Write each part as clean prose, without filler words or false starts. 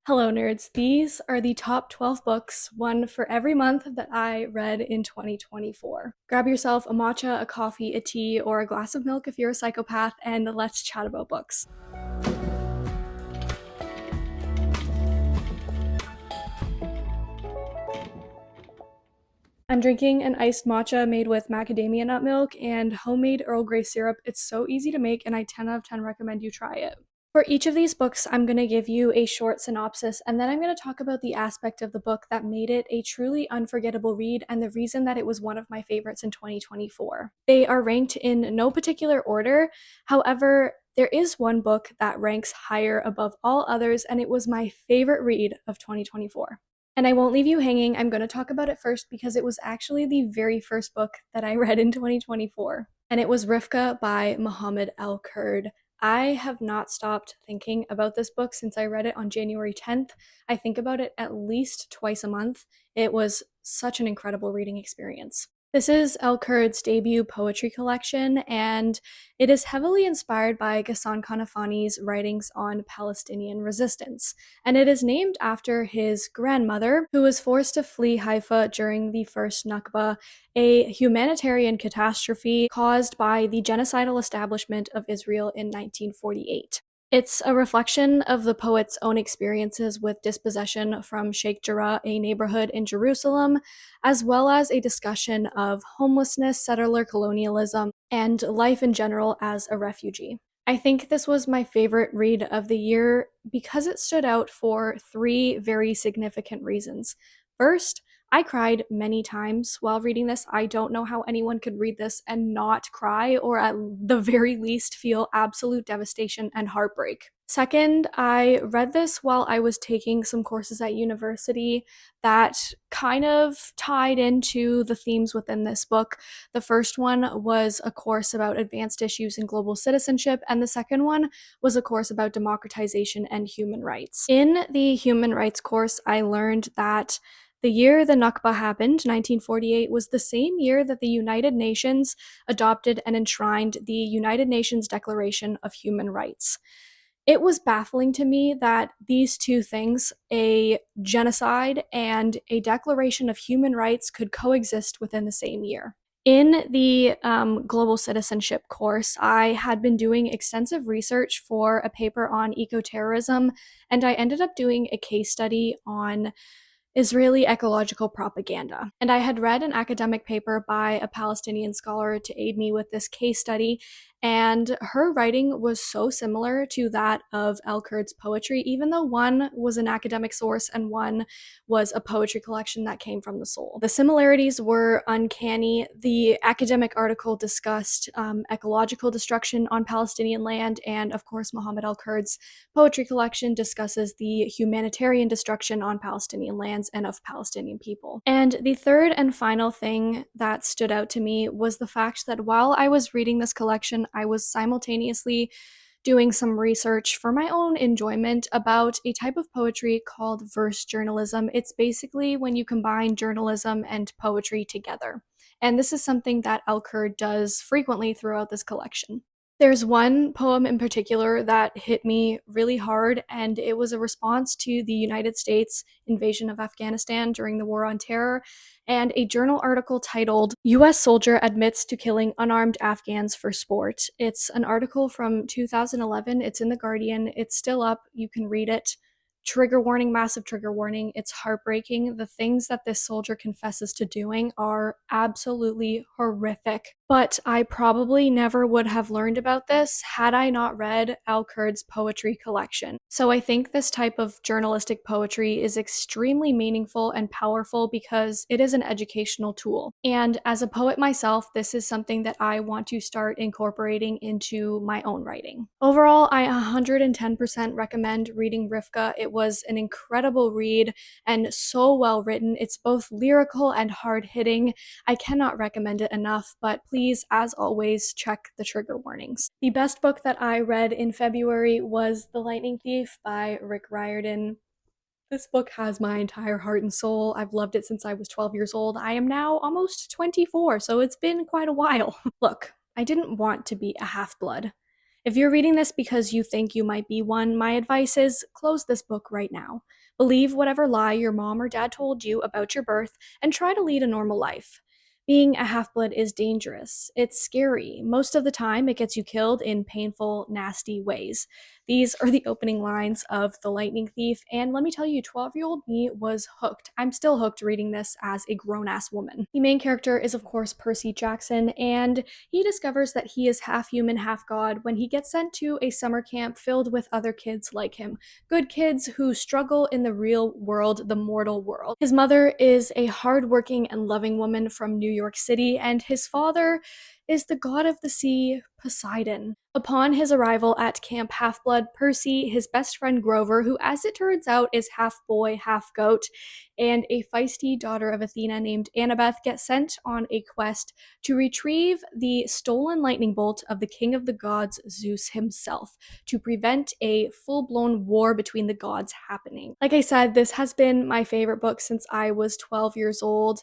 Hello, nerds. These are the top 12 books, one for every month that I read in 2024. Grab yourself a matcha, a coffee, a tea, or a glass of milk if you're a psychopath, and let's chat about books. I'm drinking an iced matcha made with macadamia nut milk and homemade Earl Grey syrup. It's so easy to make, and I 10 out of 10 recommend you try it. For each of these books, I'm going to give you a short synopsis, and then I'm going to talk about the aspect of the book that made it a truly unforgettable read and the reason that it was one of my favorites in 2024. They are ranked in no particular order. However, there is one book that ranks higher above all others, and it was my favorite read of 2024. And I won't leave you hanging. I'm going to talk about it first because it was actually the very first book that I read in 2024. And it was Rifqa by Mohammed El-Kurd. I have not stopped thinking about this book since I read it on January 10th. I think about it at least twice a month. It was such an incredible reading experience. This is El-Kurd's debut poetry collection, and it is heavily inspired by Ghassan Kanafani's writings on Palestinian resistance. And it is named after his grandmother, who was forced to flee Haifa during the first Nakba, a humanitarian catastrophe caused by the genocidal establishment of Israel in 1948. It's a reflection of the poet's own experiences with dispossession from Sheikh Jarrah, a neighborhood in Jerusalem, as well as a discussion of homelessness, settler colonialism, and life in general as a refugee. I think this was my favorite read of the year because it stood out for three very significant reasons. First, I cried many times while reading this. I don't know how anyone could read this and not cry, or at the very least feel absolute devastation and heartbreak. Second, I read this while I was taking some courses at university that kind of tied into the themes within this book. The first one was a course about advanced issues in global citizenship, and the second one was a course about democratization and human rights. In the human rights course, I learned that the year the Nakba happened, 1948, was the same year that the United Nations adopted and enshrined the United Nations Declaration of Human Rights. It was baffling to me that these two things, a genocide and a declaration of human rights, could coexist within the same year. In the global citizenship course, I had been doing extensive research for a paper on eco-terrorism, and I ended up doing a case study on Israeli ecological propaganda. And I had read an academic paper by a Palestinian scholar to aid me with this case study, and her writing was so similar to that of El-Kurd's poetry, even though one was an academic source and one was a poetry collection that came from the soul. The similarities were uncanny. The academic article discussed ecological destruction on Palestinian land, and of course, Mohammed El-Kurd's poetry collection discusses the humanitarian destruction on Palestinian lands and of Palestinian people. And the third and final thing that stood out to me was the fact that while I was reading this collection, I was simultaneously doing some research for my own enjoyment about a type of poetry called verse journalism. It's basically when you combine journalism and poetry together. And this is something that El-Kurd does frequently throughout this collection. There's one poem in particular that hit me really hard, and it was a response to the United States invasion of Afghanistan during the War on Terror, and a journal article titled, "U.S. Soldier Admits to Killing Unarmed Afghans for Sport." It's an article from 2011. It's in The Guardian. It's still up. You can read it. Trigger warning, massive trigger warning. It's heartbreaking. The things that this soldier confesses to doing are absolutely horrific. But I probably never would have learned about this had I not read El-Kurd's poetry collection. So I think this type of journalistic poetry is extremely meaningful and powerful because it is an educational tool. And as a poet myself, this is something that I want to start incorporating into my own writing. Overall, I 110% recommend reading Rifqa. It was an incredible read and so well written. It's both lyrical and hard-hitting. I cannot recommend it enough, but please, as always, check the trigger warnings. The best book that I read in February was The Lightning Thief by Rick Riordan. This book has my entire heart and soul. I've loved it since I was 12 years old. I am now almost 24, so it's been quite a while. Look, I didn't want to be a half-blood. If you're reading this because you think you might be one, my advice is close this book right now. Believe whatever lie your mom or dad told you about your birth and try to lead a normal life. Being a half-blood is dangerous. It's scary. Most of the time, it gets you killed in painful, nasty ways. These are the opening lines of The Lightning Thief, and let me tell you, 12-year-old me was hooked. I'm still hooked reading this as a grown-ass woman. The main character is, of course, Percy Jackson, and he discovers that he is half human, half god when he gets sent to a summer camp filled with other kids like him. Good kids who struggle in the real world, the mortal world. His mother is a hardworking and loving woman from New York City, and his father is the god of the sea, Poseidon. Upon his arrival at Camp Half-Blood, Percy, his best friend Grover, who as it turns out is half boy, half goat, and a feisty daughter of Athena named Annabeth get sent on a quest to retrieve the stolen lightning bolt of the king of the gods, Zeus himself, to prevent a full-blown war between the gods happening. Like I said, this has been my favorite book since I was 12 years old.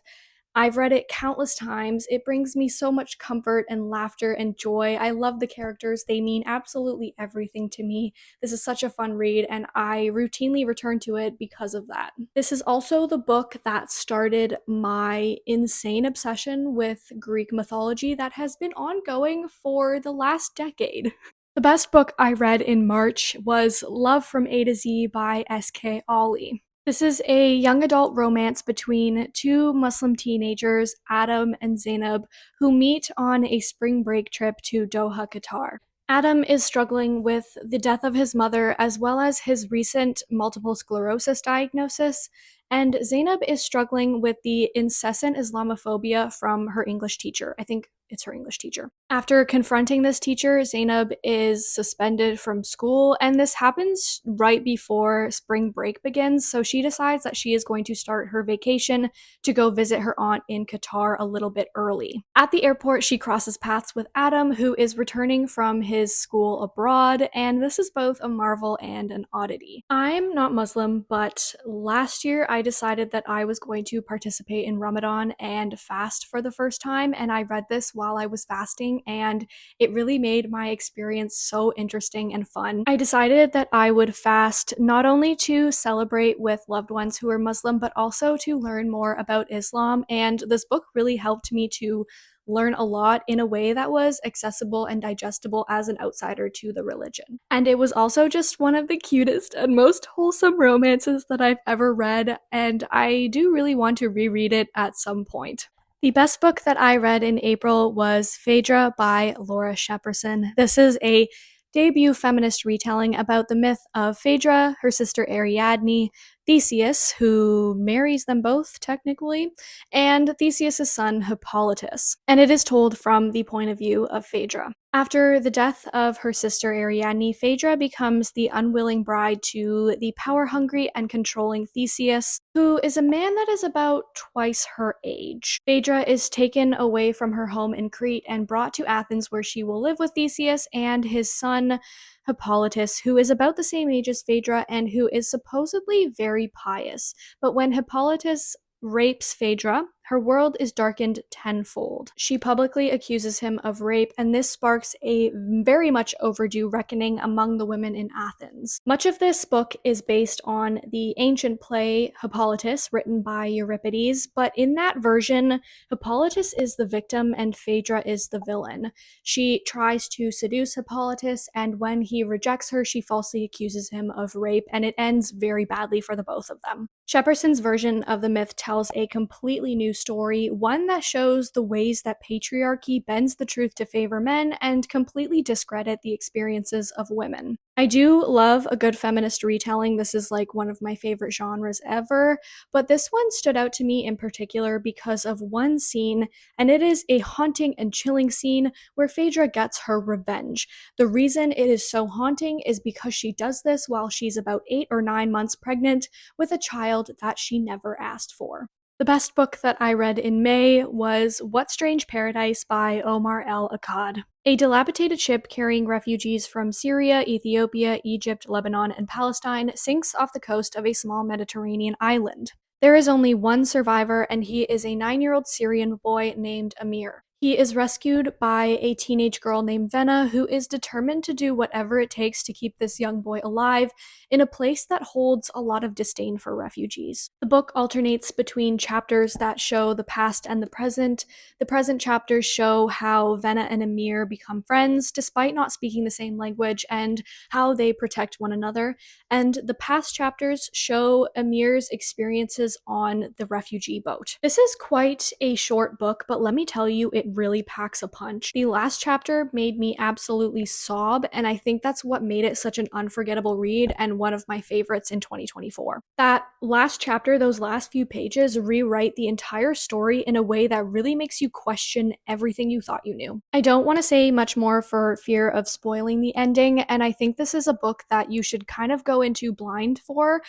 I've read it countless times. It brings me so much comfort and laughter and joy. I love the characters. They mean absolutely everything to me. This is such a fun read, and I routinely return to it because of that. This is also the book that started my insane obsession with Greek mythology that has been ongoing for the last decade. The best book I read in March was Love from A to Z by S.K. Ollie. This is a young adult romance between two Muslim teenagers, Adam and Zainab, who meet on a spring break trip to Doha, Qatar. Adam is struggling with the death of his mother as well as his recent multiple sclerosis diagnosis, and Zainab is struggling with the incessant Islamophobia from her English teacher. I think it's her English teacher. After confronting this teacher, Zainab is suspended from school, and this happens right before spring break begins, so she decides that she is going to start her vacation to go visit her aunt in Qatar a little bit early. At the airport, she crosses paths with Adam, who is returning from his school abroad, and this is both a marvel and an oddity. I'm not Muslim, but last year I decided that I was going to participate in Ramadan and fast for the first time, and I read this while I was fasting, and it really made my experience so interesting and fun. I decided that I would fast not only to celebrate with loved ones who are Muslim, but also to learn more about Islam, and this book really helped me to learn a lot in a way that was accessible and digestible as an outsider to the religion. And it was also just one of the cutest and most wholesome romances that I've ever read, and I do really want to reread it at some point. The best book that I read in April was Phaedra by Laura Shepperson. This is a debut feminist retelling about the myth of Phaedra, her sister Ariadne, Theseus, who marries them both technically, and Theseus' son Hippolytus. And it is told from the point of view of Phaedra. After the death of her sister Ariadne, Phaedra becomes the unwilling bride to the power-hungry and controlling Theseus, who is a man that is about twice her age. Phaedra is taken away from her home in Crete and brought to Athens, where she will live with Theseus and his son Hippolytus, who is about the same age as Phaedra and who is supposedly very pious. But when Hippolytus rapes Phaedra, her world is darkened tenfold. She publicly accuses him of rape, and this sparks a very much overdue reckoning among the women in Athens. Much of this book is based on the ancient play Hippolytus, written by Euripides, but in that version, Hippolytus is the victim and Phaedra is the villain. She tries to seduce Hippolytus, and when he rejects her, she falsely accuses him of rape, and it ends very badly for the both of them. Shepperson's version of the myth tells a completely new story, one that shows the ways that patriarchy bends the truth to favor men and completely discredit the experiences of women. I do love a good feminist retelling. This is like one of my favorite genres ever, but this one stood out to me in particular because of one scene, and it is a haunting and chilling scene where Phaedra gets her revenge. The reason it is so haunting is because she does this while she's about 8 or 9 months pregnant with a child that she never asked for. The best book that I read in May was What Strange Paradise by Omar Akkad. A dilapidated ship carrying refugees from Syria, Ethiopia, Egypt, Lebanon, and Palestine sinks off the coast of a small Mediterranean island. There is only one survivor, and he is a 9-year-old Syrian boy named Amir. He is rescued by a teenage girl named Venna who is determined to do whatever it takes to keep this young boy alive in a place that holds a lot of disdain for refugees. The book alternates between chapters that show the past and the present. The present chapters show how Venna and Amir become friends despite not speaking the same language and how they protect one another. And the past chapters show Amir's experiences on the refugee boat. This is quite a short book, but let me tell you, it really packs a punch. The last chapter made me absolutely sob, and I think that's what made it such an unforgettable read and one of my favorites in 2024. That last chapter, those last few pages, rewrite the entire story in a way that really makes you question everything you thought you knew. I don't want to say much more for fear of spoiling the ending, and I think this is a book that you should kind of go into blind for,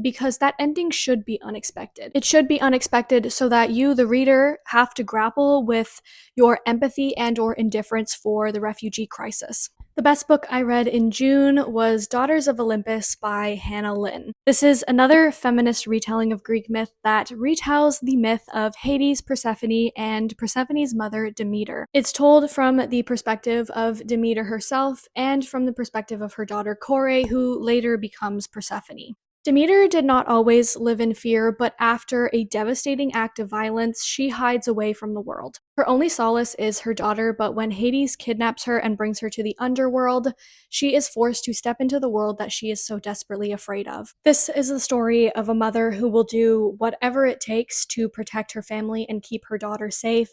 because that ending should be unexpected. It should be unexpected so that you, the reader, have to grapple with your empathy and or indifference for the refugee crisis. The best book I read in June was Daughters of Olympus by Hannah Lynn. This is another feminist retelling of Greek myth that retells the myth of Hades, Persephone, and Persephone's mother, Demeter. It's told from the perspective of Demeter herself and from the perspective of her daughter Kore, who later becomes Persephone. Demeter did not always live in fear, but after a devastating act of violence, she hides away from the world. Her only solace is her daughter, but when Hades kidnaps her and brings her to the underworld, she is forced to step into the world that she is so desperately afraid of. This is the story of a mother who will do whatever it takes to protect her family and keep her daughter safe,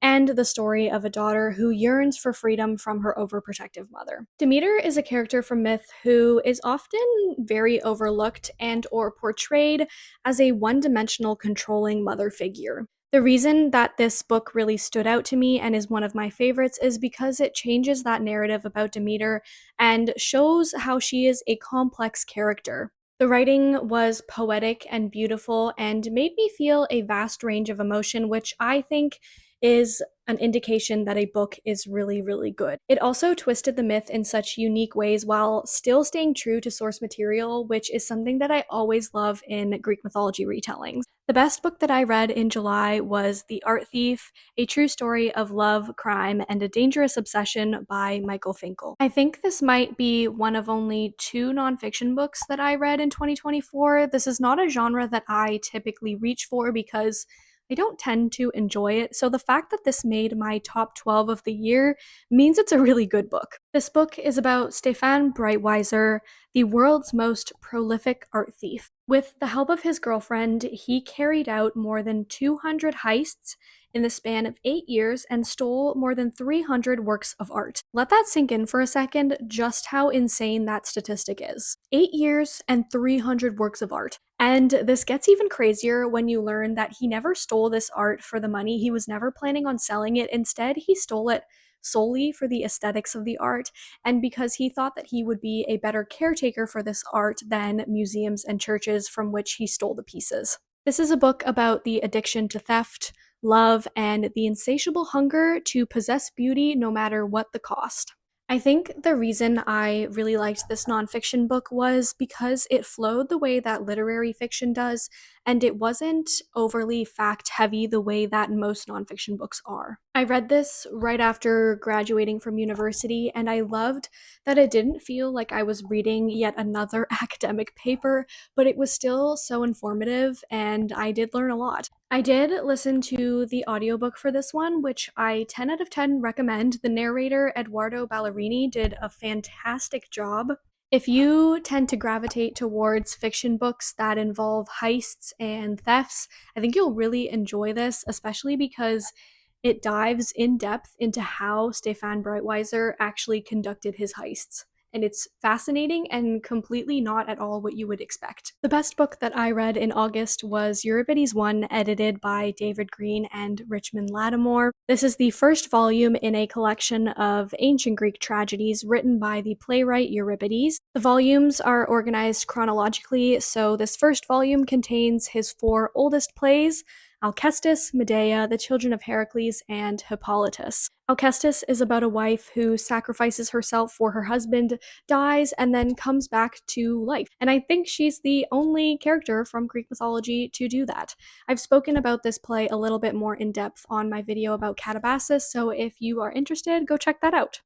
and the story of a daughter who yearns for freedom from her overprotective mother. Demeter is a character from myth who is often very overlooked and or portrayed as a one-dimensional controlling mother figure. The reason that this book really stood out to me and is one of my favorites is because it changes that narrative about Demeter and shows how she is a complex character. The writing was poetic and beautiful and made me feel a vast range of emotion, which I think is an indication that a book is really, really good. It also twisted the myth in such unique ways while still staying true to source material, which is something that I always love in Greek mythology retellings. The best book that I read in July was The Art Thief, a true story of love, crime, and a dangerous obsession by Michael Finkel. I think this might be one of only 2 nonfiction books that I read in 2024. This is not a genre that I typically reach for because I don't tend to enjoy it, so the fact that this made my top 12 of the year means it's a really good book. This book is about Stefan Breitweiser, the world's most prolific art thief. With the help of his girlfriend, he carried out more than 200 heists in the span of 8 years and stole more than 300 works of art. Let that sink in for a second, just how insane that statistic is. 8 years and 300 works of art. And this gets even crazier when you learn that he never stole this art for the money. He was never planning on selling it. Instead, he stole it solely for the aesthetics of the art and because he thought that he would be a better caretaker for this art than museums and churches from which he stole the pieces. This is a book about the addiction to theft, love, and the insatiable hunger to possess beauty no matter what the cost. I think the reason I really liked this nonfiction book was because it flowed the way that literary fiction does, and it wasn't overly fact-heavy the way that most nonfiction books are. I read this right after graduating from university, and I loved that it didn't feel like I was reading yet another academic paper, but it was still so informative, and I did learn a lot. I did listen to the audiobook for this one, which I 10 out of 10 recommend. The narrator, Edoardo Ballerini, did a fantastic job. If you tend to gravitate towards fiction books that involve heists and thefts, I think you'll really enjoy this, especially because it dives in depth into how Stefan Breitweiser actually conducted his heists. And it's fascinating and completely not at all what you would expect. The best book that I read in August was Euripides 1, edited by David Grene and Richmond Lattimore. This is the first volume in a collection of ancient Greek tragedies written by the playwright Euripides. The volumes are organized chronologically, so this first volume contains his 4 oldest plays, Alcestis, Medea, the children of Heracles, and Hippolytus. Alcestis is about a wife who sacrifices herself for her husband, dies, and then comes back to life. And I think she's the only character from Greek mythology to do that. I've spoken about this play a little bit more in depth on my video about Catabasis, so if you are interested, go check that out.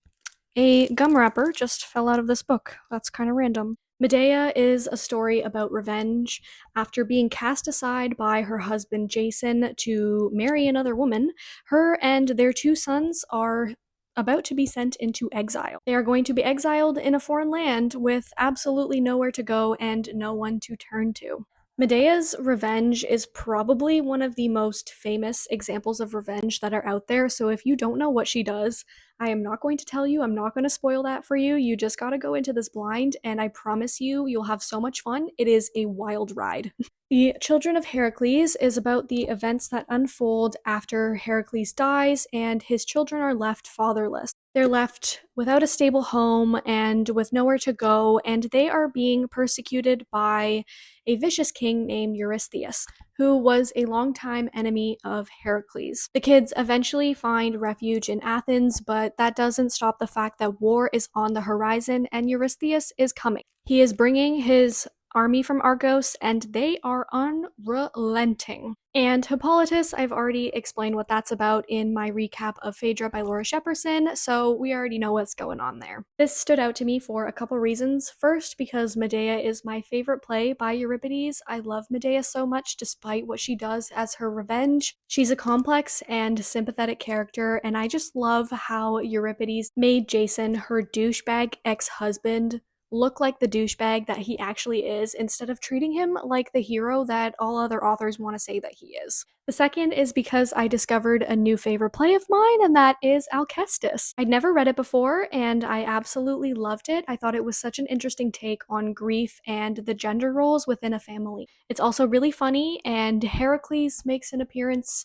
A gum wrapper just fell out of this book. That's kind of random. Medea is a story about revenge. After being cast aside by her husband Jason to marry another woman, her and their 2 sons are about to be sent into exile. They are going to be exiled in a foreign land with absolutely nowhere to go and no one to turn to. Medea's revenge is probably one of the most famous examples of revenge that are out there, so if you don't know what she does, I am not going to tell you, I'm not going to spoil that for you, you just gotta go into this blind, and I promise you, you'll have so much fun, it is a wild ride. The Children of Heracles is about the events that unfold after Heracles dies, and his children are left fatherless. They're left without a stable home and with nowhere to go, and they are being persecuted by a vicious king named Eurystheus, who was a longtime enemy of Heracles. The kids eventually find refuge in Athens, but that doesn't stop the fact that war is on the horizon and Eurystheus is coming. He is bringing his army from Argos, and they are unrelenting. And Hippolytus, I've already explained what that's about in my recap of Phaedra by Laura Shepperson, so we already know what's going on there. This stood out to me for a couple reasons. First, because Medea is my favorite play by Euripides. I love Medea so much despite what she does as her revenge. She's a complex and sympathetic character, and I just love how Euripides made Jason, her douchebag ex-husband, look like the douchebag that he actually is instead of treating him like the hero that all other authors want to say that he is. The second is because I discovered a new favorite play of mine, and that is Alcestis. I'd never read it before, and I absolutely loved it. I thought it was such an interesting take on grief and the gender roles within a family. It's also really funny, and Heracles makes an appearance,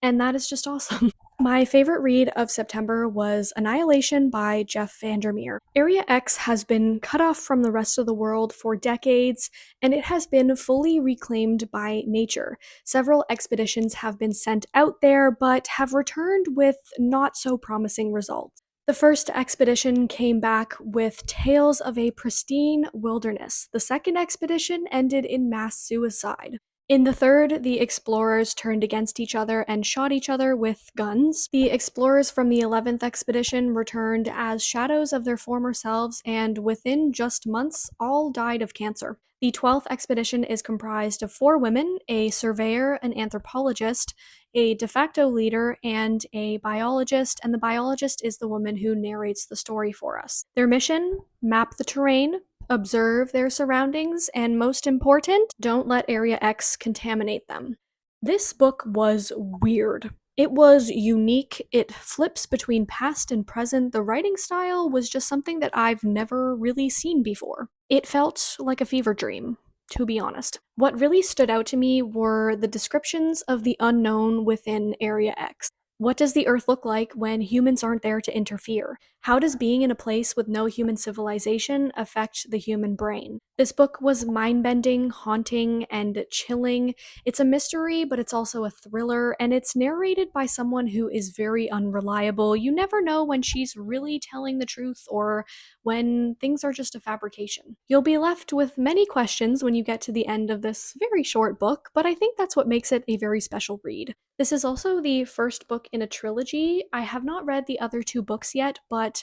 and that is just awesome. My favorite read of September was Annihilation by Jeff Vandermeer. Area X has been cut off from the rest of the world for decades, and it has been fully reclaimed by nature. Several expeditions have been sent out there, but have returned with not so promising results. The first expedition came back with tales of a pristine wilderness. The second expedition ended in mass suicide. In the third, the explorers turned against each other and shot each other with guns. The explorers from the 11th expedition returned as shadows of their former selves, and within just months, all died of cancer. The 12th expedition is comprised of 4 women, a surveyor, an anthropologist, a de facto leader, and a biologist, and the biologist is the woman who narrates the story for us. Their mission? Map the terrain, observe their surroundings, and most important, don't let Area X contaminate them. This book was weird. It was unique. It flips between past and present. The writing style was just something that I've never really seen before. It felt like a fever dream, to be honest. What really stood out to me were the descriptions of the unknown within Area X. What does the Earth look like when humans aren't there to interfere? How does being in a place with no human civilization affect the human brain? This book was mind-bending, haunting, and chilling. It's a mystery, but it's also a thriller, and it's narrated by someone who is very unreliable. You never know when she's really telling the truth or when things are just a fabrication. You'll be left with many questions when you get to the end of this very short book, but I think that's what makes it a very special read. This is also the first book in a trilogy. I have not read the other 2 books yet, but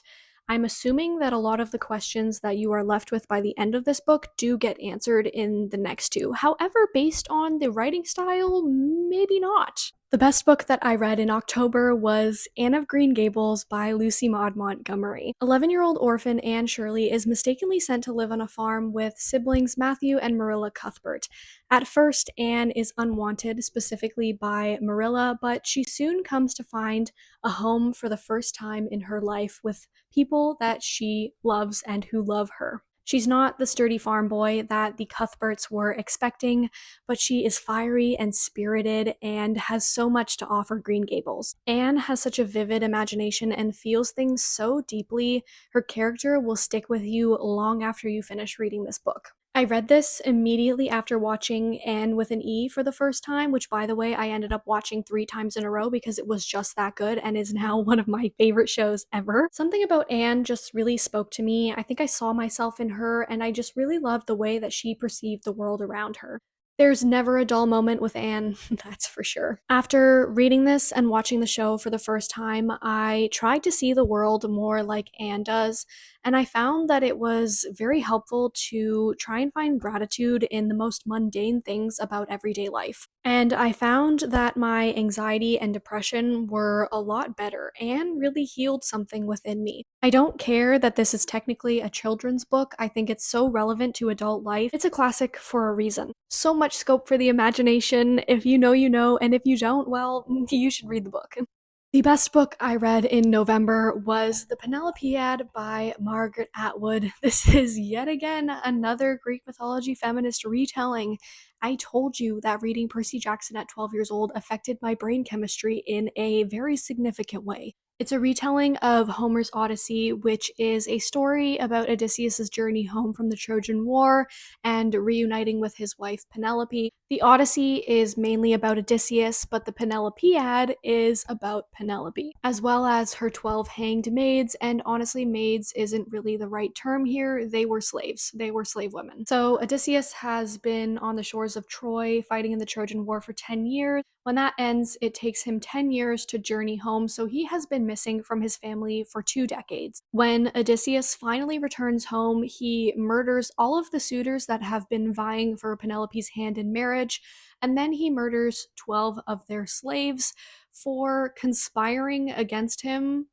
I'm assuming that a lot of the questions that you are left with by the end of this book do get answered in the next 2. However, based on the writing style, maybe not. The best book that I read in October was Anne of Green Gables by Lucy Maud Montgomery. 11-year-old orphan Anne Shirley is mistakenly sent to live on a farm with siblings Matthew and Marilla Cuthbert. At first, Anne is unwanted, specifically by Marilla, but she soon comes to find a home for the first time in her life with people that she loves and who love her. She's not the sturdy farm boy that the Cuthberts were expecting, but she is fiery and spirited and has so much to offer Green Gables. Anne has such a vivid imagination and feels things so deeply, her character will stick with you long after you finish reading this book. I read this immediately after watching Anne with an E for the first time, which, by the way, I ended up watching 3 times in a row because it was just that good and is now one of my favorite shows ever. Something about Anne just really spoke to me. I think I saw myself in her, and I just really loved the way that she perceived the world around her. There's never a dull moment with Anne, that's for sure. After reading this and watching the show for the first time, I tried to see the world more like Anne does, and I found that it was very helpful to try and find gratitude in the most mundane things about everyday life. And I found that my anxiety and depression were a lot better and really healed something within me. I don't care that this is technically a children's book. I think it's so relevant to adult life. It's a classic for a reason. So much scope for the imagination. If you know, you know, and if you don't, well, you should read the book. The best book I read in November was The Penelopiad by Margaret Atwood. This is yet again another Greek mythology feminist retelling. I told you that reading Percy Jackson at 12 years old affected my brain chemistry in a very significant way. It's a retelling of Homer's Odyssey, which is a story about Odysseus' journey home from the Trojan War and reuniting with his wife Penelope. The Odyssey is mainly about Odysseus, but the Penelopiad is about Penelope, as well as her 12 hanged maids, and honestly, maids isn't really the right term here. They were slaves. They were slave women. So Odysseus has been on the shores of Troy fighting in the Trojan War for 10 years. When that ends, it takes him 10 years to journey home, so he has been missing from his family for 2 decades. When Odysseus finally returns home, he murders all of the suitors that have been vying for Penelope's hand in marriage, and then he murders 12 of their slaves for conspiring against him.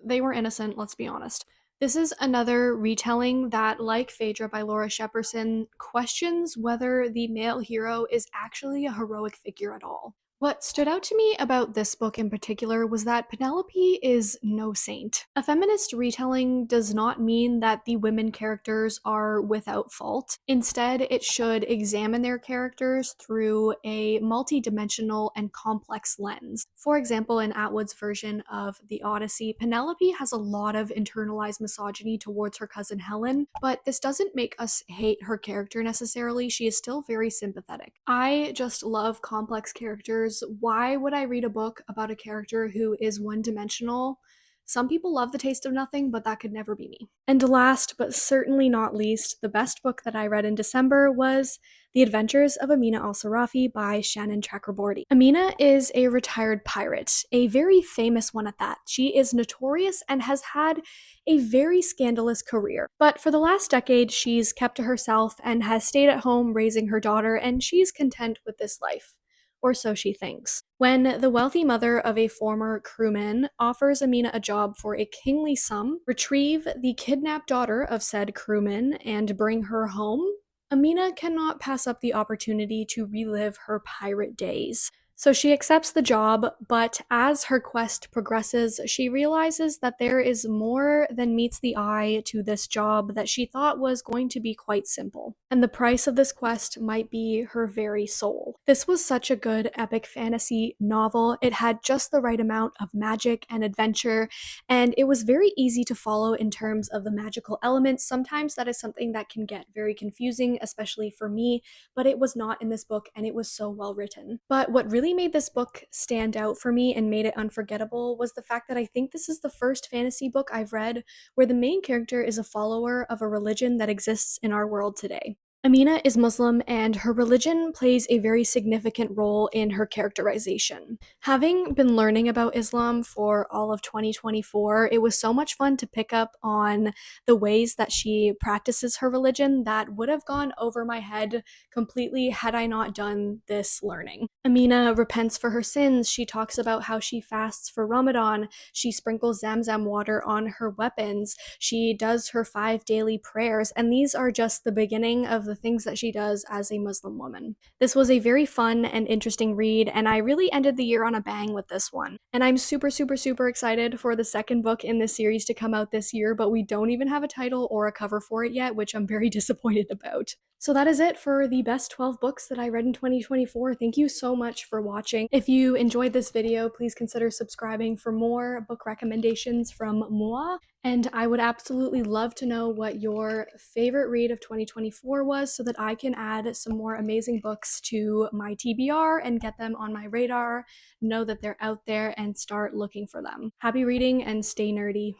They were innocent, let's be honest. This is another retelling that, like Phaedra by Laura Shepperson, questions whether the male hero is actually a heroic figure at all. What stood out to me about this book in particular was that Penelope is no saint. A feminist retelling does not mean that the women characters are without fault. Instead, it should examine their characters through a multi-dimensional and complex lens. For example, in Atwood's version of The Odyssey, Penelope has a lot of internalized misogyny towards her cousin Helen, but this doesn't make us hate her character necessarily. She is still very sympathetic. I just love complex characters. Why would I read a book about a character who is one-dimensional? Some people love The Taste of Nothing, but that could never be me. And last, but certainly not least, the best book that I read in December was The Adventures of Amina Al-Sirafi by Shannon Chakraborty. Amina is a retired pirate, a very famous one at that. She is notorious and has had a very scandalous career. But for the last decade, she's kept to herself and has stayed at home raising her daughter, and she's content with this life. Or so she thinks. When the wealthy mother of a former crewman offers Amina a job for a kingly sum, retrieve the kidnapped daughter of said crewman and bring her home, Amina cannot pass up the opportunity to relive her pirate days. So she accepts the job, but as her quest progresses, she realizes that there is more than meets the eye to this job that she thought was going to be quite simple. And the price of this quest might be her very soul. This was such a good epic fantasy novel. It had just the right amount of magic and adventure, and it was very easy to follow in terms of the magical elements. Sometimes that is something that can get very confusing, especially for me, but it was not in this book, and it was so well written. But what really made this book stand out for me and made it unforgettable was the fact that I think this is the first fantasy book I've read where the main character is a follower of a religion that exists in our world today. Amina is Muslim, and her religion plays a very significant role in her characterization. Having been learning about Islam for all of 2024, it was so much fun to pick up on the ways that she practices her religion that would have gone over my head completely had I not done this learning. Amina repents for her sins. She talks about how she fasts for Ramadan. She sprinkles Zamzam water on her weapons. She does her 5 daily prayers, and these are just the beginning of the things that she does as a Muslim woman. This was a very fun and interesting read, and I really ended the year on a bang with this one. And I'm super excited for the second book in this series to come out this year, but we don't even have a title or a cover for it yet, which I'm very disappointed about. So that is it for the best 12 books that I read in 2024. Thank you so much for watching. If you enjoyed this video, please consider subscribing for more book recommendations from moi. And I would absolutely love to know what your favorite read of 2024 was so that I can add some more amazing books to my TBR and get them on my radar, know that they're out there, and start looking for them. Happy reading and stay nerdy.